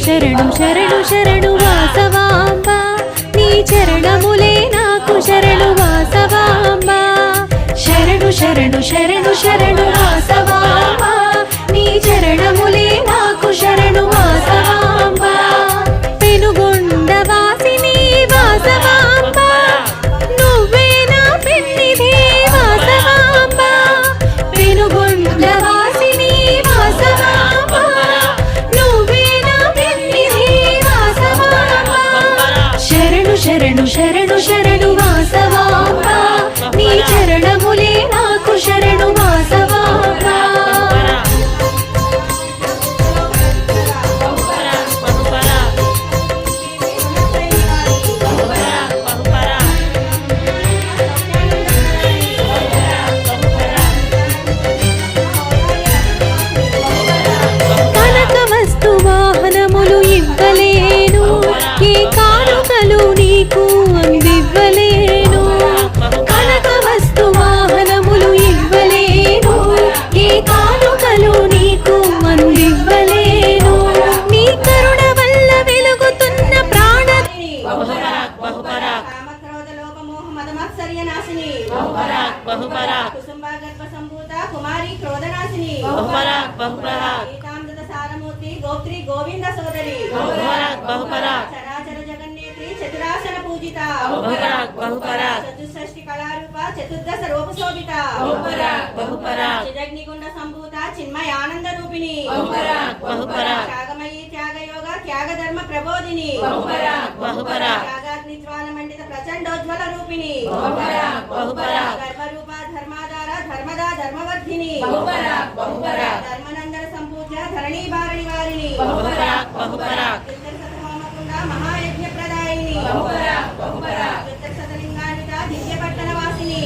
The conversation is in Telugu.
శరణు శరణు శరణు వాసవాంబ నీ చరణములే నాకు శరణు వాసవాంబ శరణు శరణు శరణు శరణు వాసవాంబ నీ చరణములే నాకు శరణు వాసవాంబ పెనుగొండ వాసిని వాసవాంబ నువ్వే నా పెన్నిధి వాసవాంబ పెనుగొండ వాసిని వాసవాంబ నువ్వే నా పెన్నిధి వాసవాంబ శరణు శరణు శరణు శరణు వాసవాంబ నీ చరణములే నాకు శరణు వాసవాంబ కనక వస్తు వాహనములు ఇవ్వలేను ఏ కానుకలు నీకు అందివ్వలేను కనక వస్తు వాహనములు ఇవ్వలేను ఏ కానుకలు నీకు అందివ్వలేను నీ కరుణ వల్ల వెలుగుతున్న ప్రాణ కుమారి క్రోధనాశిని సారమూర్తి గోత్రి గోవింద సోదరి చరాచర జగన్నేత్రి చతురాసన పూజిత చతుషష్టి కళారూప చతుర్దశ రూప శోభిత చిదగ్నిగుండ సంభూత చిన్మయానంద రూపిణి త్యాగమయీ త్యాగయోగ త్యాగధర్మ ప్రబోధిని త్యాగాగ్ని జ్వాల మండిత ప్రచండోజ్వల రూపిణి గర్భరూప ధర్మాధార ధర్మదా ధర్మవర్ధిని ధర్మనందన సంపూజ్య ధరణీ భారణి వారిని మహాయజ్ఞ ప్రదాయిని లింగాన్విత దివ్య పట్టణ వాసిని